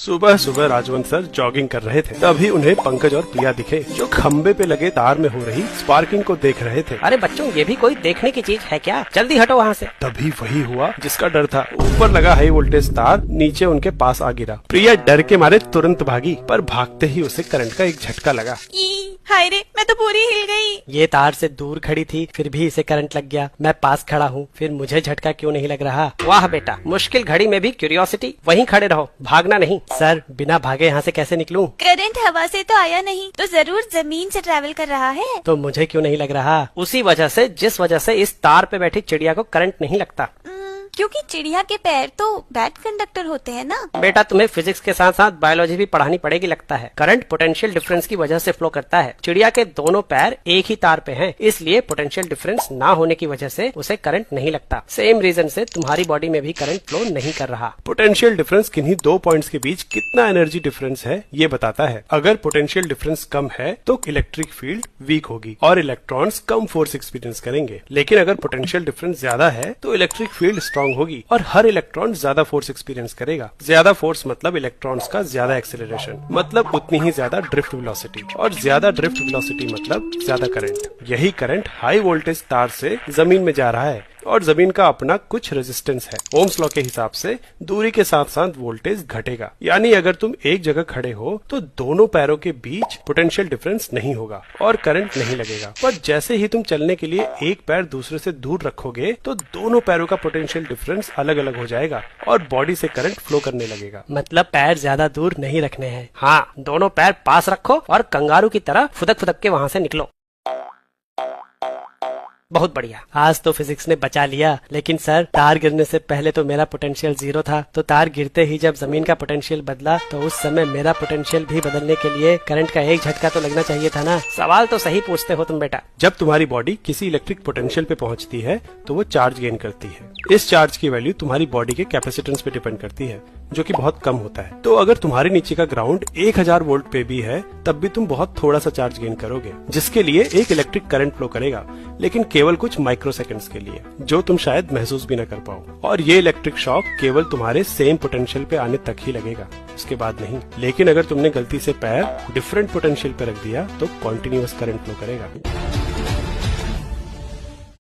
सुबह सुबह Rajwant sir jogging कर रहे थे, तभी उन्हें पंकज और प्रिया दिखे जो खंबे पे लगे तार में हो रही स्पार्किंग को देख रहे थे। अरे बच्चों, ये भी कोई देखने की चीज है क्या? जल्दी हटो वहाँ से। तभी वही हुआ जिसका डर था। ऊपर लगा हाई वोल्टेज तार नीचे उनके पास आ गिरा। प्रिया डर के मारे तुरंत भागी, पर भागते ही उसे करंट का एक झटका लगा। हाय रे, मैं तो पूरी हिल गई। ये तार से दूर खड़ी थी, फिर भी इसे करंट लग गया। मैं पास खड़ा हूँ, फिर मुझे झटका क्यों नहीं लग रहा? वाह बेटा, मुश्किल घड़ी में भी क्यूरियोसिटी। वहीं खड़े रहो, भागना नहीं। सर, बिना भागे यहाँ से कैसे निकलूं? करंट हवा से तो आया नहीं, तो जरूर जमीन से ट्रैवल कर रहा है। तो मुझे क्यों नहीं लग रहा? उसी वजह से जिस वजह से इस तार पे बैठी चिड़िया को करंट नहीं लगता। क्योंकि चिड़िया के पैर तो बैड कंडक्टर होते हैं ना। बेटा, तुम्हें फिजिक्स के साथ साथ बायोलॉजी भी पढ़ानी पड़ेगी लगता है। करंट पोटेंशियल डिफरेंस की वजह से फ्लो करता है। चिड़िया के दोनों पैर एक ही तार पे हैं, इसलिए पोटेंशियल डिफरेंस ना होने की वजह से उसे करंट नहीं लगता। सेम रीजन से तुम्हारी बॉडी में भी करंट फ्लो नहीं कर रहा। पोटेंशियल डिफरेंस किन्हीं दो पॉइंट्स के बीच कितना एनर्जी डिफरेंस है ये बताता है। अगर पोटेंशियल डिफरेंस कम है तो इलेक्ट्रिक फील्ड वीक होगी और इलेक्ट्रॉन्स कम फोर्स एक्सपीरियंस करेंगे। लेकिन अगर पोटेंशियल डिफरेंस ज्यादा है तो इलेक्ट्रिक फील्ड स्ट्रांग होगी और हर इलेक्ट्रॉन ज्यादा फोर्स एक्सपीरियंस करेगा। ज्यादा फोर्स मतलब इलेक्ट्रॉन्स का ज्यादा एक्सेलरेशन, मतलब उतनी ही ज्यादा ड्रिफ्ट वेलोसिटी, और ज्यादा ड्रिफ्ट वेलोसिटी मतलब ज्यादा करंट। यही करंट हाई वोल्टेज तार से जमीन में जा रहा है और जमीन का अपना कुछ रेजिस्टेंस है। ओम्स लॉ के हिसाब से दूरी के साथ साथ वोल्टेज घटेगा। यानी अगर तुम एक जगह खड़े हो तो दोनों पैरों के बीच पोटेंशियल डिफरेंस नहीं होगा और करंट नहीं लगेगा। पर जैसे ही तुम चलने के लिए एक पैर दूसरे से दूर रखोगे तो दोनों पैरों का पोटेंशियल डिफरेंस अलग अलग हो जाएगा और बॉडी से करंट फ्लो करने लगेगा। मतलब पैर ज्यादा दूर नहीं रखने हैं। हाँ, दोनों पैर पास रखो और कंगारू की तरह फुदक फुदक के वहाँ से निकलो। बहुत बढ़िया, आज तो फिजिक्स ने बचा लिया। लेकिन सर, तार गिरने से पहले तो मेरा पोटेंशियल 0 था, तो तार गिरते ही जब जमीन का पोटेंशियल बदला तो उस समय मेरा पोटेंशियल भी बदलने के लिए करंट का एक झटका तो लगना चाहिए था ना। सवाल तो सही पूछते हो तुम बेटा। जब तुम्हारी बॉडी किसी इलेक्ट्रिक पोटेंशियल पे पहुंचती है तो वो चार्ज गेन करती है। इस चार्ज की वैल्यू तुम्हारी बॉडी के कैपेसिटेंस पे डिपेंड करती है, जो कि बहुत कम होता है। तो अगर तुम्हारे नीचे का ग्राउंड 1000 वोल्ट पे भी है तब भी तुम बहुत थोड़ा सा चार्ज गेन करोगे, जिसके लिए एक इलेक्ट्रिक करंट फ्लो करेगा, लेकिन केवल कुछ माइक्रो सेकंड्स के लिए, जो तुम शायद महसूस भी न कर पाओ। और ये इलेक्ट्रिक शॉक केवल तुम्हारे सेम पोटेंशियल पे आने तक ही लगेगा, उसके बाद नहीं। लेकिन अगर तुमने गलती से पैर डिफरेंट पोटेंशियल पे रख दिया तो कॉन्टिन्यूअस करंट फ्लो करेगा।